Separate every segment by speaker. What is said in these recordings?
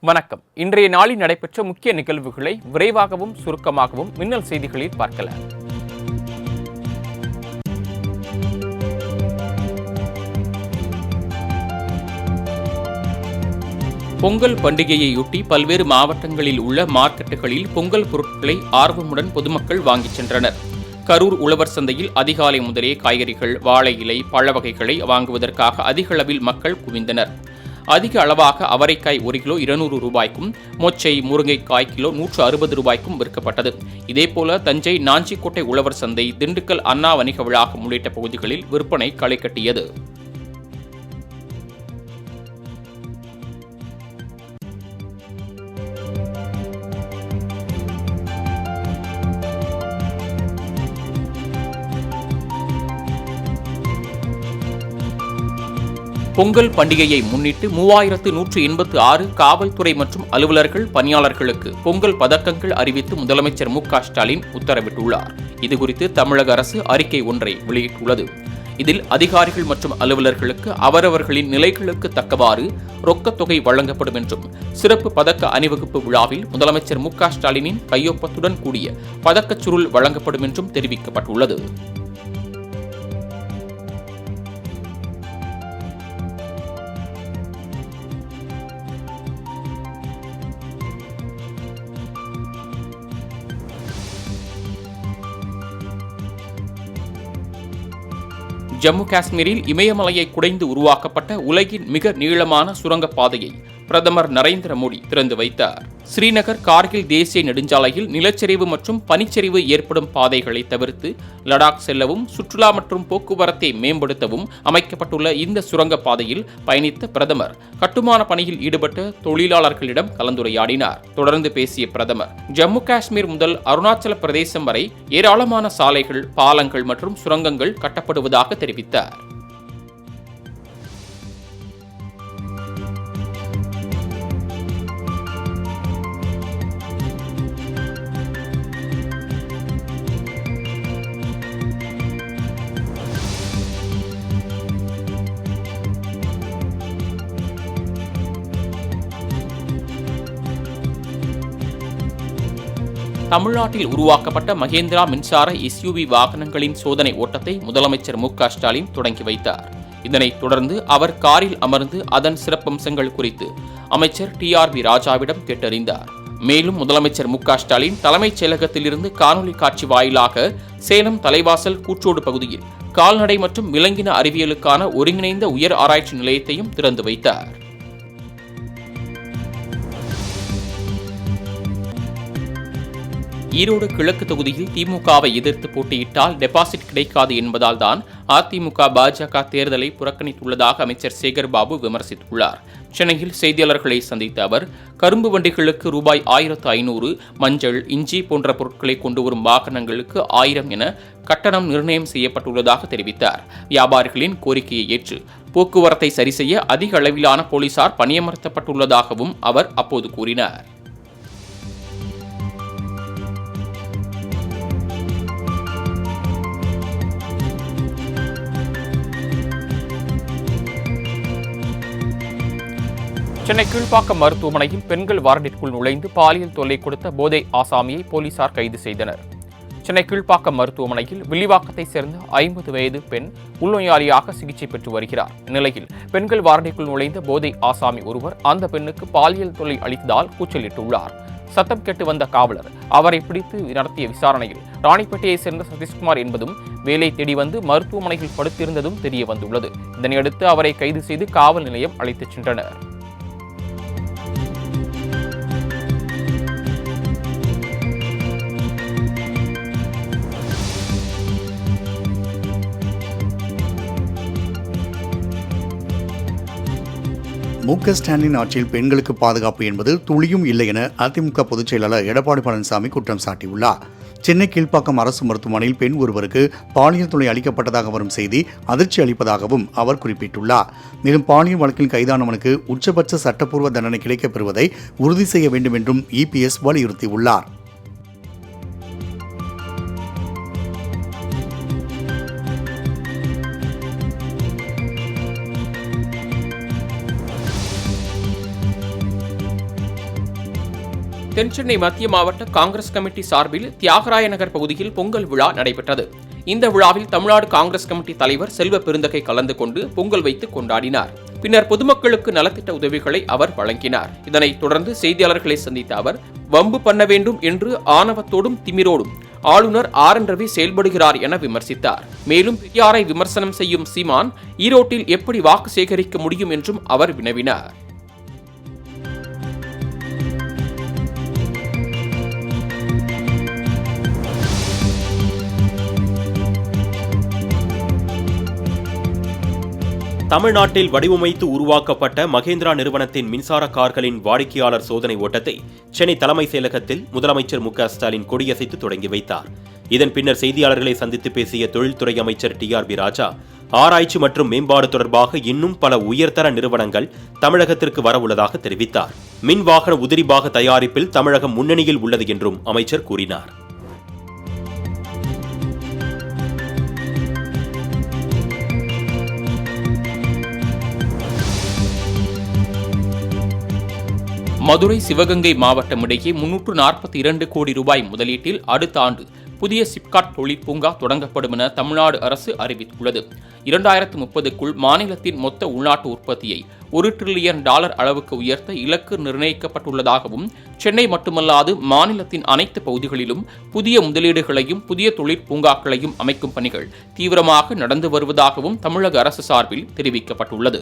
Speaker 1: வணக்கம். இன்றைய நாளில் நடைபெற்ற முக்கிய நிகழ்வுகளை விரைவாகவும் சுருக்கமாகவும் மின்னல் செய்திகளில் பார்க்கலாம். பொங்கல் பண்டிகையையொட்டி பல்வேறு மாவட்டங்களில் உள்ள மார்க்கெட்டுகளில் பொங்கல் பொருட்களை ஆர்வமுடன் பொதுமக்கள் வாங்கிச் சென்றனர். கரூர் உழவர் சந்தையில் அதிகாலை முதலே காய்கறிகள், வாழை இலை, பழ வகைகளை வாங்குவதற்காக அதிக அளவில் மக்கள் குவிந்தனர். அதிக அளவாக அவரைக்காய் 1 கிலோ 200 ரூபாய்க்கும், மொச்சை, முருங்கைக்காய் கிலோ 160 ரூபாய்க்கும் விற்கப்பட்டது. இதேபோல தஞ்சை நாஞ்சிக்கோட்டை உழவர் சந்தை, திண்டுக்கல் அண்ணா வணிக வளாகம் உள்ளிட்ட பகுதிகளில் விற்பனை களை கட்டியது. பொங்கல் பண்டிகையை முன்னிட்டு 3186 காவல்துறை மற்றும் அலுவலர்கள், பணியாளர்களுக்கு பொங்கல் பதக்கங்கள் அறிவித்து முதலமைச்சர் மு.க.ஸ்டாலின் உத்தரவிட்டுள்ளார். இதுகுறித்து தமிழக அரசு அறிக்கை ஒன்றை வெளியிட்டுள்ளது. இதில் அதிகாரிகள் மற்றும் அலுவலர்களுக்கு அவரவர்களின் நிலைகளுக்கு தக்கவாறு ரொக்கத் தொகை வழங்கப்படும் என்றும், சிறப்பு பதக்க அணிவகுப்பு விழாவில் முதலமைச்சர் மு.க.ஸ்டாலினின் கையொப்பத்துடன் கூடிய பதக்கச் சுருள் வழங்கப்படும் என்றும் தெரிவிக்கப்பட்டுள்ளது. ஜம்மு காஷ்மீரில் இமயமலையை குடைந்து உருவாக்கப்பட்ட உலகின் மிக நீளமான சுரங்கப் பாதையை பிரதமர் நரேந்திர மோடி திறந்து வைத்தார். ஸ்ரீநகர் கார்கில் தேசிய நெடுஞ்சாலையில் நிலச்சரிவு மற்றும் பனிச்சரிவு ஏற்படும் பாதைகளை தவிர்த்து லடாக் செல்லவும், சுற்றுலா மற்றும் போக்குவரத்தை மேம்படுத்தவும் அமைக்கப்பட்டுள்ள இந்த சுரங்கப் பாதையில் பயணித்த பிரதமர் கட்டுமான பணியில் ஈடுபட்ட தொழிலாளர்களிடம் கலந்துரையாடினார். தொடர்ந்து பேசிய பிரதமர், ஜம்மு காஷ்மீர் முதல் அருணாச்சல பிரதேசம் வரை ஏராளமான சாலைகள், பாலங்கள் மற்றும் சுரங்கங்கள் கட்டப்படுவதாக தெரிவித்தார். தமிழ்நாட்டில் உருவாக்கப்பட்ட மகேந்திரா மின்சார SUV வாகனங்களின் சோதனை ஓட்டத்தை முதலமைச்சர் மு.க.ஸ்டாலின் தொடங்கி வைத்தார். இதனைத் தொடர்ந்து அவர் காரில் அமர்ந்து அதன் சிறப்பம்சங்கள் குறித்து அமைச்சர் TRB ராஜாவிடம் கேட்டறிந்தார். மேலும் முதலமைச்சர் மு.க.ஸ்டாலின் தலைமைச் செயலகத்திலிருந்து காணொலி காட்சி வாயிலாக சேலம் தலைவாசல் கூற்றோடு பகுதியில் கால்நடை மற்றும் விலங்கின அறிவியலுக்கான ஒருங்கிணைந்த உயர் ஆராய்ச்சி நிலையத்தையும் திறந்து வைத்தார். ஈரோடு கிழக்கு தொகுதியில் திமுகவை எதிர்த்து போட்டியிட்டால் டெபாசிட் கிடைக்காது என்பதால் தான் அதிமுக பாஜக தேர்தலை புறக்கணித்துள்ளதாக அமைச்சர் சேகர்பாபு விமர்சித்துள்ளார். சென்னையில் செய்தியாளர்களை சந்தித்த அவர், கரும்பு வண்டிகளுக்கு ரூபாய் 1500, மஞ்சள், இஞ்சி போன்ற பொருட்களை கொண்டு வரும் வாகனங்களுக்கு 1000 என கட்டணம் நிர்ணயம் செய்யப்பட்டுள்ளதாக தெரிவித்தார். வியாபாரிகளின் கோரிக்கையை ஏற்று போக்குவரத்தை சரிசெய்ய அதிக அளவிலான போலீசார் பணியமர்த்தப்பட்டுள்ளதாகவும் அவர் அப்போது கூறினார். சென்னை கீழ்ப்பாக்கம் மருத்துவமனையில் பெண்கள் வார்டிற்குள் நுழைந்து பாலியல் தொல்லை கொடுத்த போதை ஆசாமியை போலீசார் கைது செய்தனர். சென்னை கீழ்ப்பாக்கம் மருத்துவமனையில் வில்லிவாக்கத்தைச் சேர்ந்த 50 வயது பெண் உள்நோயாளியாக சிகிச்சை பெற்று வருகிறார். இந்நிலையில் பெண்கள் வார்டிற்குள் நுழைந்த போதை ஆசாமி ஒருவர் அந்த பெண்ணுக்கு பாலியல் தொல்லை அளித்ததால் கூச்சலிட்டுள்ளார். சத்தம் கேட்டு வந்த காவலர் அவரை பிடித்து நடத்திய விசாரணையில் ராணிப்பேட்டையைச் சேர்ந்த சதீஷ்குமார் என்பதும் வேலை தேடி வந்து மருத்துவமனையில் படுத்திருந்ததும் தெரிய வந்துள்ளது. இதனையடுத்து அவரை கைது செய்து காவல் நிலையம் அழைத்துச் சென்றனர்.
Speaker 2: மு.க.ஸ்டாலின் ஆட்சியில் பெண்களுக்கு பாதுகாப்பு என்பது துளியும் இல்லை என அதிமுக பொதுச் செயலாளர் எடப்பாடி பழனிசாமி குற்றம் சாட்டியுள்ளார். சென்னை கீழ்ப்பாக்கம் அரசு மருத்துவமனையில் பெண் ஒருவருக்கு பாலியல் தொல்லை அளிக்கப்பட்டதாக வரும் செய்தி அதிர்ச்சி அளிப்பதாகவும் அவர் குறிப்பிட்டுள்ளார். மேலும் பாலியல் வழக்கில் கைதானவனுக்கு உச்சபட்ச சட்டப்பூர்வ தண்டனை கிடைக்கப் பெறுவதை உறுதி செய்ய வேண்டும் என்றும் EPS வலியுறுத்தியுள்ளார்.
Speaker 1: தென்சென்னை மத்திய மாவட்ட காங்கிரஸ் கமிட்டி சார்பில் தியாகராய நகர் பகுதியில் பொங்கல் விழா நடைபெற்றது. இந்த விழாவில் தமிழ்நாடு காங்கிரஸ் கமிட்டி தலைவர் செல்வ பெருந்தகை கலந்து கொண்டு பொங்கல் வைத்து கொண்டாடினார். பின்னர் பொதுமக்களுக்கு நலத்திட்ட உதவிகளை அவர் வழங்கினார். இதனைத் தொடர்ந்து செய்தியாளர்களை சந்தித்த அவர், வம்பு பண்ண வேண்டும் என்று ஆணவத்தோடும் திமிரோடும் ஆளுநர் ஆர்.என். ரவி செயல்படுகிறார் என விமர்சித்தார். மேலும் பெரியாரை விமர்சனம் செய்யும் சீமான் ஈரோட்டில் எப்படி வாக்கு சேகரிக்க முடியும் என்றும் அவர் வினவினார்.
Speaker 3: தமிழ்நாட்டில் வடிவமைத்து உருவாக்கப்பட்ட மகேந்திரா நிறுவனத்தின் மின்சார கார்களின் வாடிக்கையாளர் சோதனை ஓட்டத்தை சென்னை தலைமைச் செயலகத்தில் முதலமைச்சர் மு.க.ஸ்டாலின் கொடியசைத்து தொடங்கி வைத்தார். இதன் பின்னர் செய்தியாளர்களை சந்தித்து பேசிய தொழில்துறை அமைச்சர் டி.ஆர்.பி. ராஜா, ஆராய்ச்சி மற்றும் மேம்பாடு தொடர்பாக இன்னும் பல உயர்தர நிறுவனங்கள் தமிழகத்திற்கு வரவுள்ளதாக தெரிவித்தார். மின் வாகன உதிரிபாக தயாரிப்பில் தமிழகம் முன்னணியில் உள்ளது என்றும் அமைச்சர் கூறினார்.
Speaker 1: மதுரை சிவகங்கை மாவட்டம் இடையே 342 கோடி ரூபாய் முதலீட்டில் அடுத்த ஆண்டு புதிய சிப்காட் தொழிற்பூங்கா தொடங்கப்படும் என தமிழ்நாடு அரசு அறிவித்துள்ளது. 2030க்குள் மாநிலத்தின் மொத்த உள்நாட்டு உற்பத்தியை $1 டிரில்லியன் அளவுக்கு உயர்த்த இலக்கு நிர்ணயிக்கப்பட்டுள்ளதாகவும், சென்னை மட்டுமல்லாது மாநிலத்தின் அனைத்து பகுதிகளிலும் புதிய முதலீடுகளையும் புதிய தொழிற்பூங்காக்களையும் அமைக்கும் பணிகள் தீவிரமாக நடந்து வருவதாகவும் தமிழக அரசு சார்பில் தெரிவிக்கப்பட்டுள்ளது.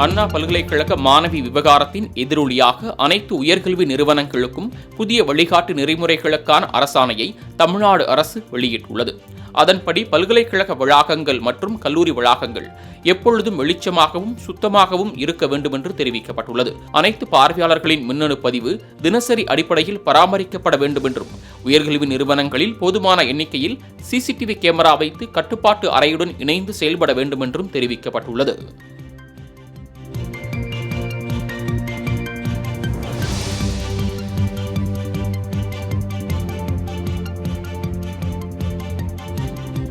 Speaker 1: அண்ணா பல்கலைக்கழக மாணவி விவகாரத்தின் எதிரொலியாக அனைத்து உயர்கல்வி நிறுவனங்களுக்கும் புதிய வழிகாட்டு நெறிமுறைகளுக்கான அரசாணையை தமிழ்நாடு அரசு வெளியிட்டுள்ளது. அதன்படி பல்கலைக்கழக வளாகங்கள் மற்றும் கல்லூரி வளாகங்கள் எப்பொழுதும் வெளிச்சமாகவும் சுத்தமாகவும் இருக்க வேண்டும் என்று தெரிவிக்கப்பட்டுள்ளது. அனைத்து பார்வையாளர்களின் மின்னணு பதிவு தினசரி அடிப்படையில் பராமரிக்கப்பட வேண்டும் என்றும், உயர்கல்வி நிறுவனங்களில் போதுமான எண்ணிக்கையில் சிசிடிவி கேமரா வைத்து கட்டுப்பாட்டு அறையுடன் இணைந்து செயல்பட வேண்டும் என்றும் தெரிவிக்கப்பட்டுள்ளது.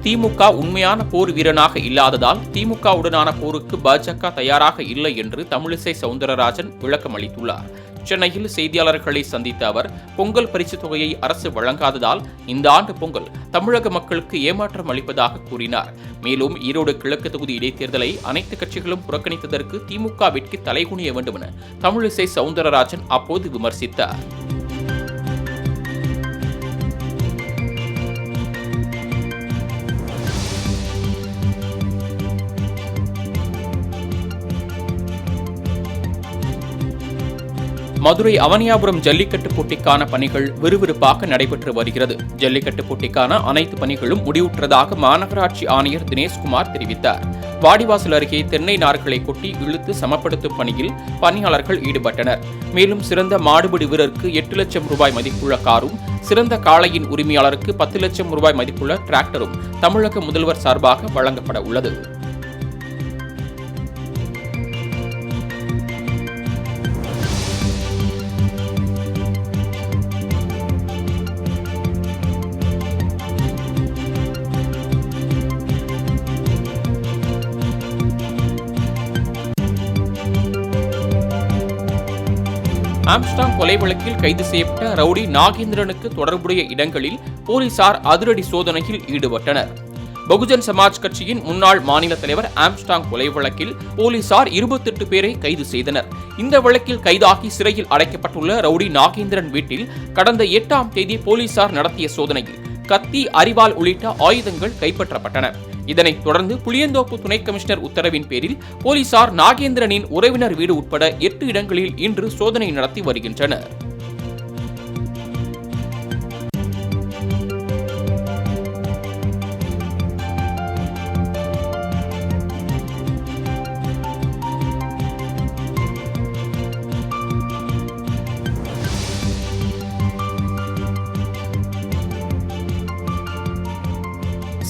Speaker 1: திமுக உண்மையான போர் வீரனாக இல்லாததால் திமுகவுடனான போருக்கு பாஜக தயாராக இல்லை என்று தமிழிசை சவுந்தரராஜன் விளக்கம் அளித்துள்ளார். சென்னையில் செய்தியாளர்களை சந்தித்த அவர், பொங்கல் பரிசு தொகையை அரசு வழங்காததால் இந்த ஆண்டு பொங்கல் தமிழக மக்களுக்கு ஏமாற்றம் அளிப்பதாக கூறினார். மேலும் ஈரோடு கிழக்கு தொகுதி இடைத்தேர்தலை அனைத்து கட்சிகளும் புறக்கணித்ததற்கு திமுக வெட்கி தலைகுனிய வேண்டும் என தமிழிசை சவுந்தரராஜன் அப்போது விமர்சித்தார். மதுரை அவனியாபுரம் ஜல்லிக்கட்டு போட்டிக்கான பணிகள் விறுவிறுப்பாக நடைபெற்று வருகிறது. ஜல்லிக்கட்டு போட்டிக்கான அனைத்து பணிகளும் முடிவுற்றதாக மாநகராட்சி ஆணையர் தினேஷ்குமார் தெரிவித்தார். வாடிவாசல் அருகே தென்னை நார்களை கொட்டி இழுத்து சமப்படுத்தும் பணியில் பணியாளர்கள் ஈடுபட்டனர். மேலும் சிறந்த மாடுபிடி வீரருக்கு 8 லட்சம் ரூபாய் மதிப்புள்ள காரும், சிறந்த காளையின் உரிமையாளருக்கு 10 லட்சம் ரூபாய் மதிப்புள்ள டிராக்டரும் தமிழக முதல்வர் சார்பாக வழங்கப்பட உள்ளது. ஆம்ஸ்டாங் கொலை வழக்கில் கைது செய்யப்பட்ட ரவுடி நாகேந்திரனுக்கு தொடர்புடைய இடங்களில் போலீசார் அதிரடி சோதனையில் ஈடுபட்டனர். பகுஜன் சமாஜ் கட்சியின் முன்னாள் மாநில தலைவர் ஆம்ஸ்டாங் கொலை வழக்கில் போலீசார் 28 பேரை கைது செய்தனர். இந்த வழக்கில் கைதாகி சிறையில் அடைக்கப்பட்டுள்ள ரவுடி நாகேந்திரன் வீட்டில் கடந்த 8ஆம் தேதி போலீசார் நடத்திய சோதனையில் கத்தி, அரிவாள் உள்ளிட்ட ஆயுதங்கள் கைப்பற்றப்பட்டன. இதனைத் தொடர்ந்து புளியந்தோப்பு துணை கமிஷனர் உத்தரவின் பேரில் போலீசார் நாகேந்திரனின் உறவினர் வீடு உட்பட 8 இடங்களில் இன்று சோதனை நடத்தி வருகின்றனர்.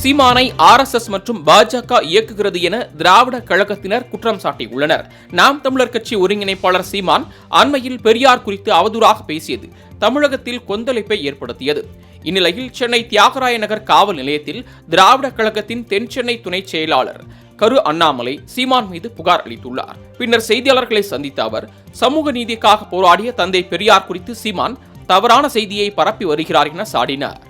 Speaker 1: சீமானை RSS மற்றும் பாஜக இயக்குகிறது என திராவிட கழகத்தினர் குற்றம் சாட்டியுள்ளனர். நாம் தமிழர் கட்சி ஒருங்கிணைப்பாளர் சீமான் அண்மையில் பெரியார் குறித்து அவதூறாக பேசியது தமிழகத்தில் கொந்தளிப்பை ஏற்படுத்தியது. இந்நிலையில் சென்னை தியாகராய நகர் காவல் நிலையத்தில் திராவிட கழகத்தின் தென் சென்னை துணை செயலாளர் கரு அண்ணாமலை சீமான் மீது புகார் அளித்துள்ளார். பின்னர் செய்தியாளர்களை சந்தித்த அவர், சமூக நீதிக்காக போராடிய தந்தை பெரியார் குறித்து சீமான் தவறான செய்தியை பரப்பி வருகிறார் என சாடினார்.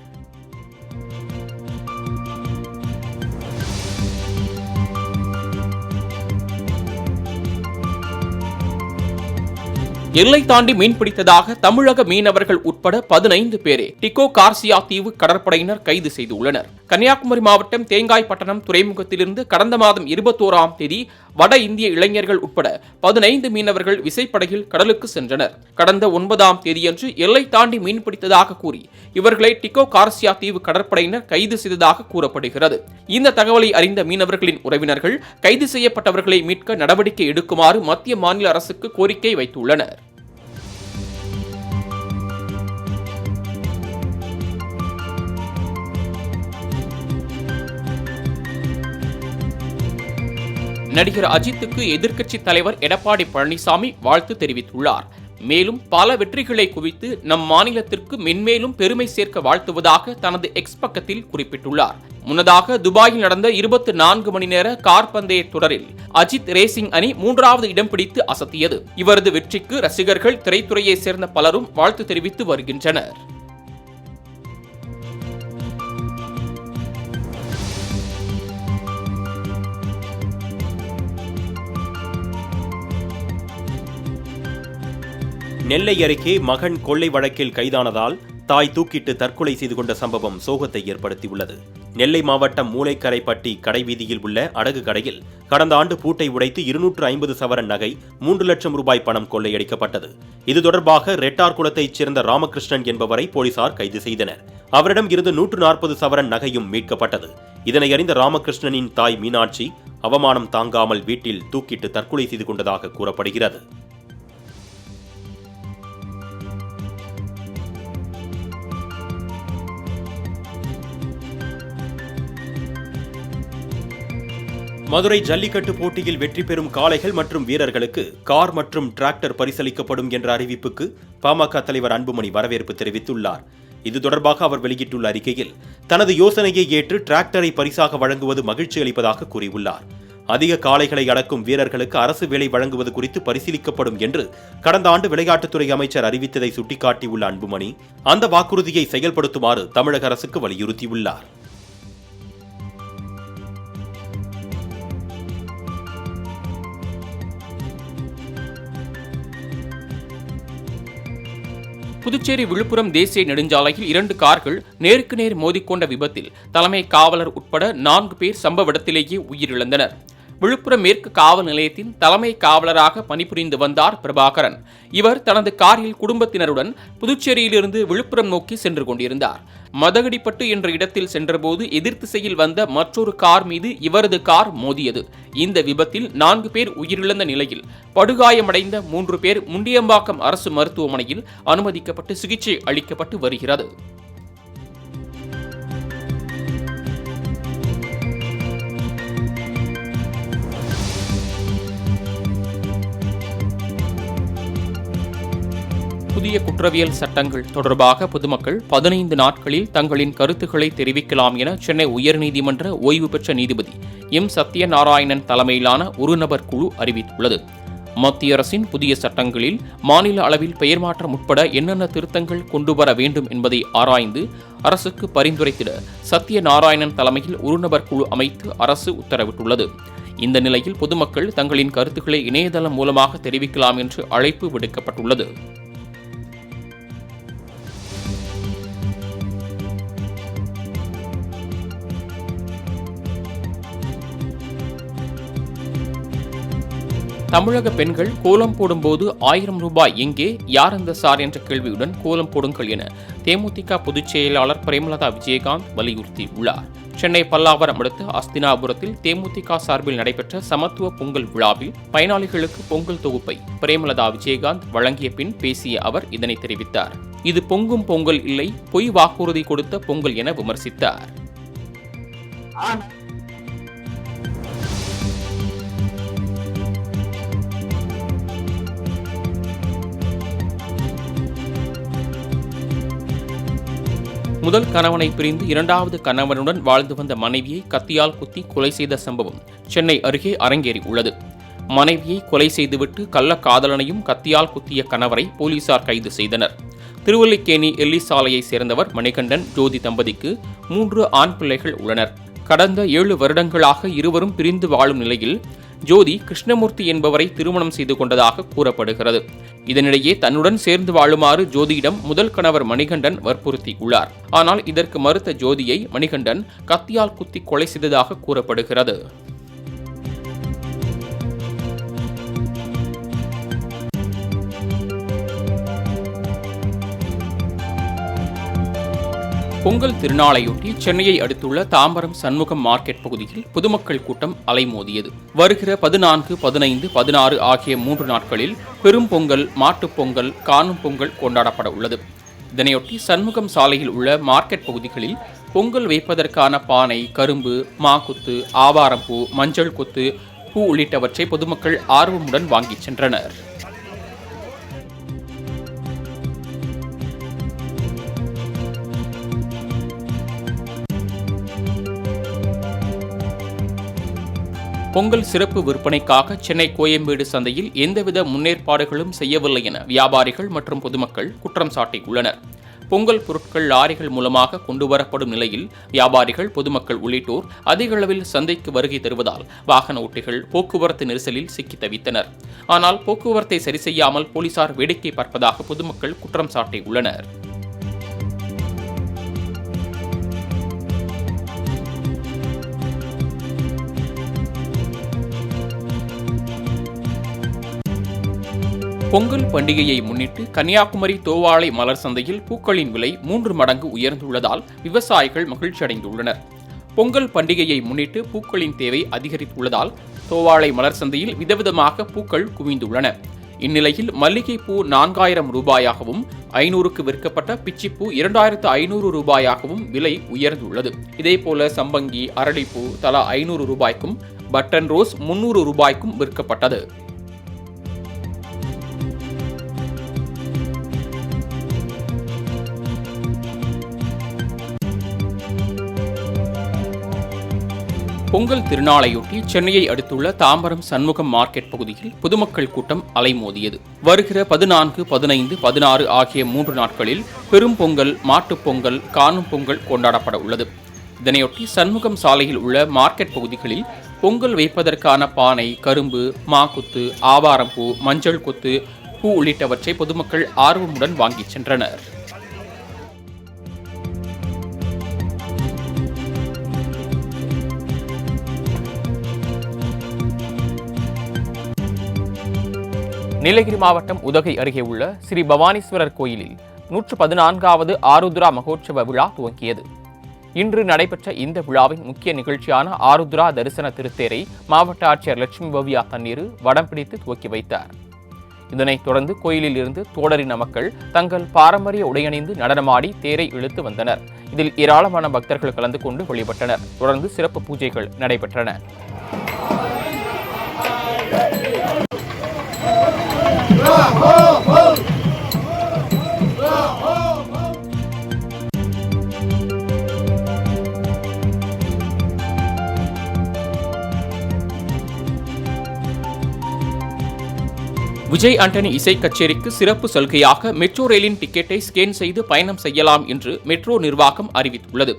Speaker 1: எல்லை தாண்டி மீன்பிடித்ததாக தமிழக மீனவர்கள் உட்பட 15 பேரை டிகோ கார்சியா தீவு கடற்படையினர் கைது செய்துள்ளனர். கன்னியாகுமரி மாவட்டம் தேங்காய்பட்டணம் துறைமுகத்திலிருந்து கடந்த மாதம் 21ஆம் தேதி வட இந்திய இளைஞர்கள் உட்பட 15 மீனவர்கள் விசைப்படகில் கடலுக்கு சென்றனர். கடந்த 9ஆம் தேதியன்று எல்லை தாண்டி மீன்பிடித்ததாக கூறி இவர்களை டிகோ கார்சியா தீவு கடற்படையினர் கைது செய்ததாக கூறப்படுகிறது. இந்த தகவலை அறிந்த மீனவர்களின் உறவினர்கள் கைது செய்யப்பட்டவர்களை மீட்க நடவடிக்கை எடுக்குமாறு மத்திய மாநில அரசுக்கு கோரிக்கை வைத்துள்ளனர். நடிகர் அஜித்துக்கு எதிர்க்கட்சி தலைவர் எடப்பாடி பழனிசாமி வாழ்த்து தெரிவித்துள்ளார். மேலும் பல வெற்றிகளை குவித்து நம் மாநிலத்திற்கு மென்மேலும் பெருமை சேர்க்க வாழ்த்துவதாக தனது எக்ஸ் பக்கத்தில் குறிப்பிட்டுள்ளார். முன்னதாக துபாயில் நடந்த 24 மணி நேர கார் பந்தய தொடரில் அஜித் ரேசிங் அணி 3வது இடம் பிடித்து அசத்தியது. இவரது வெற்றிக்கு ரசிகர்கள், திரைத்துறையை சேர்ந்த பலரும் வாழ்த்து தெரிவித்து வருகின்றனர்.
Speaker 3: நெல்லை அருகே மகன் கொள்ளை வழக்கில் கைதானதால் தாய் தூக்கிட்டு தற்கொலை செய்து கொண்ட சம்பவம் சோகத்தை ஏற்படுத்தியுள்ளது. நெல்லை மாவட்டம் மூளைக்கரைப்பட்டி கடைவீதியில் உள்ள அடகு கடையில் கடந்த ஆண்டு பூட்டை உடைத்து 250 சவரன் நகை, 3 லட்சம் ரூபாய் பணம் கொள்ளையடிக்கப்பட்டது. இது தொடர்பாக ரெட்டார் குளத்தைச் சேர்ந்த ராமகிருஷ்ணன் என்பவரை போலீசார் கைது செய்தனர். அவரிடம் இருந்து 140 சவரன் நகையும் மீட்கப்பட்டது. இதனை அறிந்த ராமகிருஷ்ணனின் தாய் மீனாட்சி அவமானம் தாங்காமல் வீட்டில் தூக்கிட்டு தற்கொலை செய்து கொண்டதாக கூறப்படுகிறது. மதுரை ஜல்லிக்கட்டு போட்டியில் வெற்றி பெறும் காளைகள் மற்றும் வீரர்களுக்கு கார் மற்றும் டிராக்டர் பரிசளிக்கப்படும் என்ற அறிவிப்புக்கு பாமக தலைவர் அன்புமணி வரவேற்பு தெரிவித்துள்ளார். இது தொடர்பாக அவர் வெளியிட்டுள்ள அறிக்கையில் தனது யோசனையை ஏற்று டிராக்டரை பரிசாக வழங்குவது மகிழ்ச்சி அளிப்பதாக கூறியுள்ளார். அதிக காளைகளை அடக்கும் வீரர்களுக்கு அரசு வேலை வழங்குவது குறித்து பரிசீலிக்கப்படும் என்று கடந்த ஆண்டு விளையாட்டுத்துறை அமைச்சர் அறிவித்ததை சுட்டிக்காட்டியுள்ள அன்புமணி அந்த வாக்குறுதியை செயல்படுத்துமாறு தமிழக அரசுக்கு வலியுறுத்தியுள்ளார்.
Speaker 1: புதுச்சேரி விழுப்புரம் தேசிய நெடுஞ்சாலையில் 2 கார்கள் நேருக்கு நேர் மோதிக்கொண்ட விபத்தில் தலைமை காவலர் உட்பட 4 பேர் சம்பவ இடத்திலேயே உயிரிழந்தனர். விழுப்புரம் மேற்கு காவல் நிலையத்தின் தலைமை காவலராக பணிபுரிந்து வந்தார் பிரபாகரன். இவர் தனது காரில் குடும்பத்தினருடன் புதுச்சேரியிலிருந்து விழுப்புரம் நோக்கி சென்று கொண்டிருந்தார். மதகடிப்பட்டு என்ற இடத்தில் சென்றபோது எதிர் திசையில் வந்த மற்றொரு கார் மீது இவரது கார் மோதியது. இந்த விபத்தில் 4 பேர் உயிரிழந்த நிலையில் படுகாயமடைந்த 3 பேர் முண்டியம்பாக்கம் அரசு மருத்துவமனையில் அனுமதிக்கப்பட்டு சிகிச்சை அளிக்கப்பட்டு வருகிறது. புதிய குற்றவியல் சட்டங்கள் தொடர்பாக பொதுமக்கள் 15 நாட்களில் தங்களின் கருத்துக்களை தெரிவிக்கலாம் என சென்னை உயர்நீதிமன்ற ஓய்வு பெற்ற நீதிபதி எம் சத்யநாராயணன் தலைமையிலான ஒரு நபர் குழு அறிவித்துள்ளது. மத்திய அரசின் புதிய சட்டங்களில் மாநில அளவில் பெயர் மாற்றம் உட்பட என்னென்ன திருத்தங்கள் கொண்டுவர வேண்டும் என்பதை ஆராய்ந்து அரசுக்கு பரிந்துரைத்திட சத்யநாராயணன் தலைமையில் ஒரு நபர் குழு அமைத்து அரசு உத்தரவிட்டுள்ளது. இந்த நிலையில் பொதுமக்கள் தங்களின் கருத்துக்களை இணையதளம் மூலமாக தெரிவிக்கலாம் என்று அழைப்பு விடுக்கப்பட்டுள்ளது. தமிழக பெண்கள் கோலம் போடும்போது 1000 ரூபாய் எங்கே, யார் அந்த சார் என்ற கேள்வியுடன் கோலம் போடுங்கள் என தேமுதிக பொதுச் செயலாளர் பிரேமலதா விஜயகாந்த் வலியுறுத்தியுள்ளார். சென்னை பல்லாவரம் அடுத்த அஸ்தினாபுரத்தில் தேமுதிக சார்பில் நடைபெற்ற சமத்துவ பொங்கல் விழாவில் பயனாளிகளுக்கு பொங்கல் தொகுப்பை பிரேமலதா விஜயகாந்த் வழங்கிய பின் பேசிய அவர் இதனை தெரிவித்தார். இது பொங்கும் பொங்கல் இல்லை, பொய் வாக்குறுதி கொடுத்த பொங்கல் என விமர்சித்தார். முதல் கணவனை பிரிந்து இரண்டாவது கணவனுடன் வாழ்ந்து வந்த மனைவியை கத்தியால் குத்தி கொலை செய்த சம்பவம் சென்னை அருகே அரங்கேறியுள்ளது. மனைவியை கொலை செய்துவிட்டு கள்ளக்காதலனையும் கத்தியால் குத்திய கணவரை போலீசார் கைது செய்தனர். திருவல்லிக்கேணி எல்லி சாலையைச் சேர்ந்தவர் மணிகண்டன் ஜோதி தம்பதிக்கு 3 ஆண் பிள்ளைகள் உள்ளனர். கடந்த 7 வருடங்களாக இருவரும் பிரிந்து வாழும் நிலையில் ஜோதி கிருஷ்ணமூர்த்தி என்பவரை திருமணம் செய்து கொண்டதாக கூறப்படுகிறது. இதனிடையே தன்னுடன் சேர்ந்து வாழுமாறு ஜோதியிடம் முதல் கணவர் மணிகண்டன் வற்புறுத்தியுள்ளார். ஆனால் இதற்கு மறுத்த ஜோதியை மணிகண்டன் கத்தியால் குத்தி கொலை செய்ததாக கூறப்படுகிறது. பொங்கல் திருநாளையொட்டி சென்னையை அடுத்துள்ள தாம்பரம் சண்முகம் மார்க்கெட் பகுதியில் பொதுமக்கள் கூட்டம் அலைமோதியது. வருகிற 14, 15, 16 ஆகிய 3 நாட்களில் பெரும் பொங்கல், மாட்டுப் பொங்கல், காணும் பொங்கல் கொண்டாடப்பட உள்ளது. இதனையொட்டி சண்முகம் சாலையில் உள்ள மார்க்கெட் பகுதிகளில் பொங்கல் வைப்பதற்கான பானை, கரும்பு, மாக்குத்து, ஆவாரம்பூ, மஞ்சள் கொத்து, பூ உள்ளிட்டவற்றை பொதுமக்கள் ஆர்வமுடன் வாங்கிச் சென்றனர். பொங்கல் சிறப்பு விற்பனைக்காக சென்னை கோயம்பேடு சந்தையில் எந்தவித முன்னேற்பாடுகளும் செய்யவில்லை என வியாபாரிகள் மற்றும் பொதுமக்கள் குற்றம் சாட்டியுள்ளனர். பொங்கல் பொருட்கள் லாரிகள் மூலமாக கொண்டுவரப்படும் நிலையில் வியாபாரிகள், பொதுமக்கள் உள்ளிட்டோர் அதிக அளவில் சந்தைக்கு வருகை தருவதால் வாகன ஓட்டிகள் போக்குவரத்து நெரிசலில் சிக்கி தவித்தனர். ஆனால் போக்குவரத்தை சரி செய்யாமல் போலீசார் வேடிக்கை பார்ப்பதாக பொதுமக்கள் குற்றம் சாட்டியுள்ளனர். பொங்கல் பண்டிகையை முன்னிட்டு கன்னியாகுமரி தோவாளை மலர் சந்தையில் பூக்களின் விலை 3 மடங்கு உயர்ந்துள்ளதால் விவசாயிகள் மகிழ்ச்சி அடைந்துள்ளனர். பொங்கல் பண்டிகையை முன்னிட்டு பூக்களின் தேவை அதிகரித்துள்ளதால் தோவாளை மலர் சந்தையில் விதவிதமாக பூக்கள் குவிந்துள்ளன. இந்நிலையில் மல்லிகைப்பூ 4000 ரூபாயாகவும் 500க்கு விற்கப்பட்ட பிச்சிப்பூ 2500 ரூபாயாகவும் விலை உயர்ந்துள்ளது. இதேபோல சம்பங்கி, அரளிப்பூ தலா 500 ரூபாய்க்கும், பட்டன் ரோஸ் 300 ரூபாய்க்கும் விற்கப்பட்டது. பொங்கல் திருநாளையொட்டி சென்னையை அடுத்துள்ள தாம்பரம் சண்முகம் மார்க்கெட் பகுதியில் பொதுமக்கள் கூட்டம் அலைமோதியது. வருகிற 14, 15, 16 ஆகிய 3 நாட்களில் பெரும் பொங்கல், மாட்டுப் பொங்கல், காணும் பொங்கல் கொண்டாடப்பட உள்ளது. இதனையொட்டி சண்முகம் சாலையில் உள்ள மார்க்கெட் பகுதிகளில் பொங்கல் வைப்பதற்கான பானை, கரும்பு, மாக்குத்து, ஆவாரம்பூ, மஞ்சள் கொத்து, பூ உள்ளிட்டவற்றை பொதுமக்கள் ஆர்வமுடன் வாங்கிச் சென்றனர். நீலகிரி மாவட்டம் உதகை அருகே உள்ள ஸ்ரீ பவானீஸ்வரர் கோயிலில் 114வது ஆருத்ரா மகோற்சவ விழா துவங்கியது. இன்று நடைபெற்ற இந்த விழாவின் முக்கிய நிகழ்ச்சியான ஆருத்ரா தரிசன திருத்தேரை மாவட்ட ஆட்சியர் லட்சுமி பவ்யா தண்ணீர் வடம் பிடித்து துவக்கி வைத்தார். இதனைத் தொடர்ந்து கோயிலில் இருந்து தோடரின மக்கள் தங்கள் பாரம்பரிய உடையணிந்து நடனமாடி தேரை இழுத்து வந்தனர். இதில் ஏராளமான பக்தர்கள் கலந்து கொண்டு வழிபட்டனர். தொடர்ந்து சிறப்பு பூஜைகள் நடைபெற்றன. விஜய் ஆண்டனி இசை கச்சேரிக்கு சிறப்பு சலுகையாக மெட்ரோ ரயிலின் டிக்கெட்டை ஸ்கேன் செய்து பயணம் செய்யலாம் என்று மெட்ரோ நிர்வாகம் அறிவித்துள்ளது.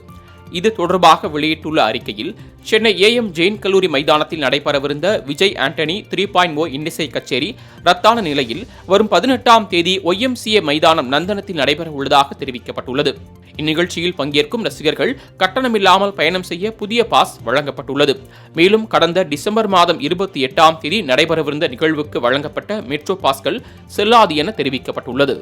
Speaker 1: இது தொடர்பாக வெளியிட்டுள்ள அறிக்கையில், சென்னை AM ஜெயின் கல்லூரி மைதானத்தில் நடைபெறவிருந்த விஜய் ஆண்டனி 3.0 இன்னிசை கச்சேரி ரத்தான நிலையில் வரும் 18ஆம் தேதி YMCA மைதானம் நந்தனத்தில் நடைபெற உள்ளதாக தெரிவிக்கப்பட்டுள்ளது. இந்நிகழ்ச்சியில் பங்கேற்கும் ரசிகர்கள் கட்டணமில்லாமல் பயணம் செய்ய புதிய பாஸ் வழங்கப்பட்டுள்ளது. மேலும் கடந்த டிசம்பர் மாதம் 28ஆம் தேதி நடைபெறவிருந்த நிகழ்வுக்கு வழங்கப்பட்ட மெட்ரோ பாஸ்கள் செல்லாது என தெரிவிக்கப்பட்டுள்ளது.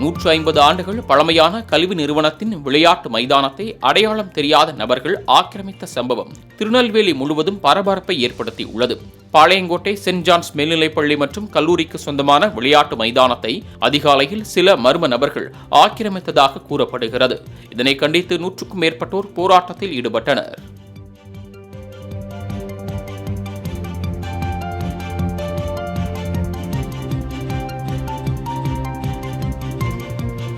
Speaker 1: நூற்று 50 ஆண்டுகள் பழமையான கல்வி நிறுவனத்தின் விளையாட்டு மைதானத்தை அடையாளம் தெரியாத நபர்கள் ஆக்கிரமித்த சம்பவம் திருநெல்வேலி முழுவதும் பரபரப்பை ஏற்படுத்தியுள்ளது. பாளையங்கோட்டை சென்ட் ஜான்ஸ் மேல்நிலைப்பள்ளி மற்றும் கல்லூரிக்கு சொந்தமான விளையாட்டு மைதானத்தை அதிகாலையில் சில மர்ம நபர்கள் ஆக்கிரமித்ததாக கூறப்படுகிறது. இதனை கண்டித்து 100க்கும் மேற்பட்டோர் போராட்டத்தில் ஈடுபட்டனர்.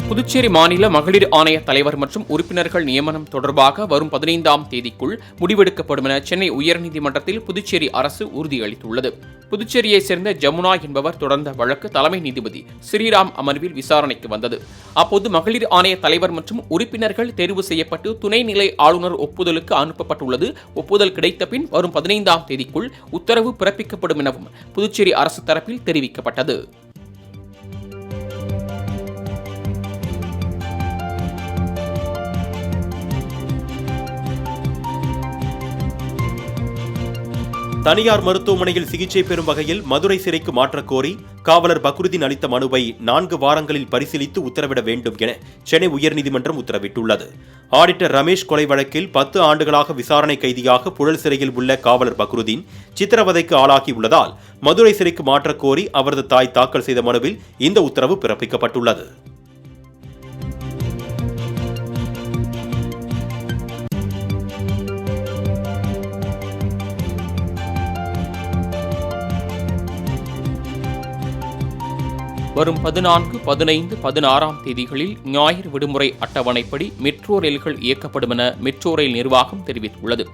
Speaker 1: புதுச்சேரி மாநில மகளிர் ஆணைய தலைவர் மற்றும் உறுப்பினர்கள் நியமனம் தொடர்பாக வரும் 15ஆம் தேதிக்குள் முடிவெடுக்கப்படும் என சென்னை உயர்நீதிமன்றத்தில் புதுச்சேரி அரசு உறுதியளித்துள்ளது. புதுச்சேரியைச் சேர்ந்த ஜமுனா என்பவர் தொடர்ந்த வழக்கு தலைமை நீதிபதி ஸ்ரீராம் அமர்வில் விசாரணைக்கு வந்தது. அப்போது மகளிர் ஆணைய தலைவர் மற்றும் உறுப்பினர்கள் தேர்வு செய்யப்பட்டு துணைநிலை ஆளுநர் ஒப்புதலுக்கு அனுப்பப்பட்டுள்ளது. ஒப்புதல் கிடைத்த பின் வரும் 15ஆம் தேதிக்குள் உத்தரவு பிறப்பிக்கப்படும் எனவும் புதுச்சேரி அரசு தரப்பில் தெரிவிக்கப்பட்டது.
Speaker 3: தனியார் மருத்துவமனையில் சிகிச்சை பெறும் வகையில் மதுரை சிறைக்கு மாற்றக் கோரி காவலர் பக்ருதீன் அளித்த மனுவை 4 வாரங்களில் பரிசீலித்து உத்தரவிட வேண்டும் என சென்னை உயர்நீதிமன்றம் உத்தரவிட்டுள்ளது. ஆடிட்டர் ரமேஷ் கொலை வழக்கில் 10 ஆண்டுகளாக விசாரணை கைதியாக புழல் சிறையில் உள்ள காவலர் பக்ருதீன் சித்திரவதைக்கு ஆளாகியுள்ளதால் மதுரை சிறைக்கு மாற்றக் கோரி அவரது தாய் தாக்கல் செய்த மனுவில் இந்த உத்தரவு பிறப்பிக்கப்பட்டுள்ளது.
Speaker 1: வரும் 14, 15, 16ஆம் தேதிகளில் ஞாயிறு விடுமுறை அட்டவணைப்படி மெட்ரோ ரயில்கள் இயக்கப்படும் என மெட்ரோ ரயில் நிர்வாகம் தெரிவித்துள்ளது.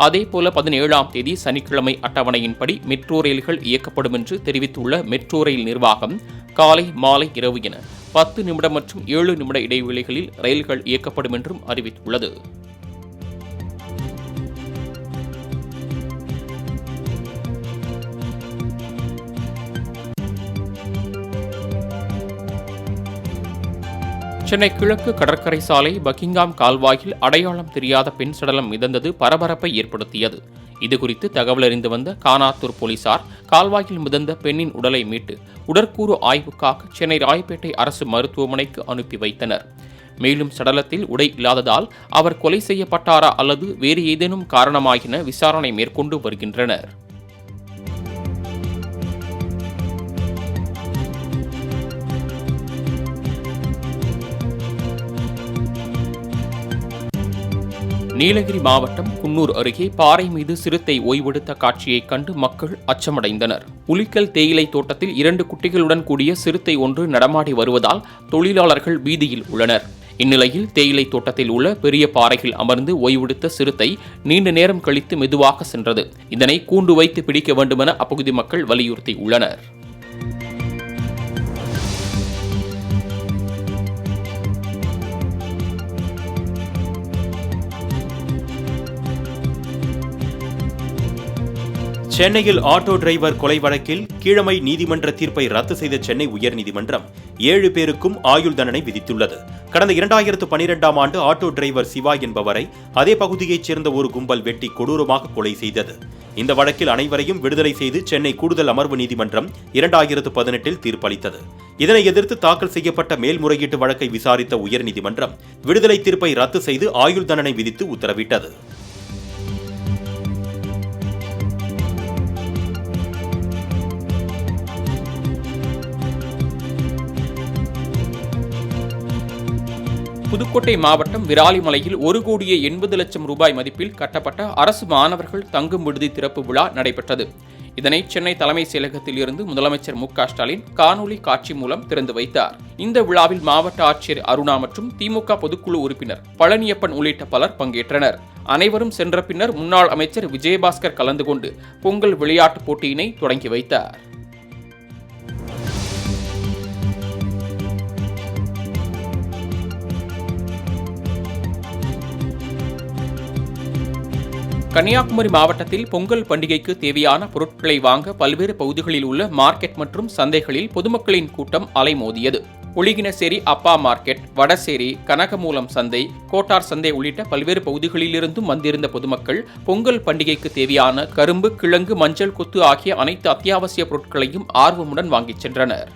Speaker 1: அதேபோல 17ஆம் தேதி சனிக்கிழமை அட்டவணையின்படி மெட்ரோ ரயில்கள் இயக்கப்படும் என்று தெரிவித்துள்ள மெட்ரோ ரயில் நிர்வாகம் காலை, மாலை, இரவு என 10 நிமிடம் மற்றும் 7 நிமிட இடைவெளிகளில் ரயில்கள் இயக்கப்படும் என்றும் அறிவித்துள்ளது. சென்னை கிழக்கு கடற்கரை சாலை பக்கிங்காம் கால்வாயில் அடையாளம் தெரியாத பெண் சடலம் மிதந்தது பரபரப்பை ஏற்படுத்தியது. இதுகுறித்து தகவல் அறிந்து வந்த கானாத்தூர் போலீசார் கால்வாயில் மிதந்த பெண்ணின் உடலை மீட்டு உடற்கூறு ஆய்வுக்காக சென்னை ராயப்பேட்டை அரசு மருத்துவமனைக்கு அனுப்பி வைத்தனர். மேலும் சடலத்தில் உடை இல்லாததால் அவர் கொலை செய்யப்பட்டாரா அல்லது வேறு ஏதேனும் காரணமா என விசாரணை மேற்கொண்டு வருகின்றனர். நீலகிரி மாவட்டம் குன்னூர் அருகே பாறை மீது சிறுத்தை ஓய்வெடுத்த காட்சியைக் கண்டு மக்கள் அச்சமடைந்தனர். புலிக்கல் தேயிலை தோட்டத்தில் 2 குட்டிகளுடன் கூடிய சிறுத்தை ஒன்று நடமாடி வருவதால் தொழிலாளர்கள் பீதியில் உள்ளனர். இந்நிலையில் தேயிலை தோட்டத்தில் உள்ள பெரிய பாறையில் அமர்ந்து ஓய்வெடுத்த சிறுத்தை நீண்ட நேரம் கழித்து மெதுவாக சென்றது. இதனை கூண்டு வைத்து பிடிக்க வேண்டுமென அப்பகுதி மக்கள் வலியுறுத்தியுள்ளனர்.
Speaker 3: சென்னையில் ஆட்டோ டிரைவர் கொலை வழக்கில் கீழமை நீதிமன்ற தீர்ப்பை ரத்து செய்த சென்னை உயர்நீதிமன்றம் 7 பேருக்கும் ஆயுள் தண்டனை விதித்துள்ளது. கடந்த 2012ஆம் ஆண்டு ஆட்டோ டிரைவர் சிவா என்பவரை அதே பகுதியைச் சேர்ந்த ஒரு கும்பல் வெட்டி கொடூரமாக கொலை செய்தது. இந்த வழக்கில் அனைவரையும் விடுதலை செய்து சென்னை கூடுதல் அமர்வு நீதிமன்றம் 2018இல் தீர்ப்பளித்தது. இதனை எதிர்த்து தாக்கல் செய்யப்பட்ட மேல்முறையீட்டு வழக்கை விசாரித்த உயர்நீதிமன்றம் விடுதலை தீர்ப்பை ரத்து செய்து ஆயுள் தண்டனை விதித்து உத்தரவிட்டது.
Speaker 1: புதுக்கோட்டை மாவட்டம் விராலிமலையில் 1,80,00,000 ரூபாய் மதிப்பில் கட்டப்பட்ட அரசு மாணவர்கள் தங்கும் விடுதி திறப்பு விழா நடைபெற்றது. இதனை சென்னை தலைமைச் செயலகத்தில் இருந்து முதலமைச்சர் மு.க.ஸ்டாலின் காணொலி காட்சி மூலம் திறந்து வைத்தார். இந்த விழாவில் மாவட்ட ஆட்சியர் அருணா மற்றும் திமுக பொதுக்குழு உறுப்பினர் பழனியப்பன் உள்ளிட்ட பலர் பங்கேற்றனர். அனைவரும் சென்ற பின்னர் முன்னாள் அமைச்சர் விஜயபாஸ்கர் கலந்து கொண்டு பொங்கல் விளையாட்டுப் போட்டியினை தொடங்கி வைத்தார். கன்னியாகுமரி மாவட்டத்தில் பொங்கல் பண்டிகைக்கு தேவையான பொருட்களை வாங்க பல்வேறு பகுதிகளில் உள்ள மார்க்கெட் மற்றும் சந்தைகளில் பொதுமக்களின் கூட்டம் அலைமோதியது. ஒளிகினசேரி அப்பா மார்க்கெட், வடசேரி, கனகமூலம் சந்தை, கோட்டார் சந்தை உள்ளிட்ட பல்வேறு பகுதிகளிலிருந்தும் வந்திருந்த பொதுமக்கள் பொங்கல் பண்டிகைக்கு தேவையான கரும்பு, கிழங்கு, மஞ்சள் கொத்து ஆகிய அனைத்து அத்தியாவசிய பொருட்களையும் ஆர்வமுடன் வாங்கிச் சென்றனர்.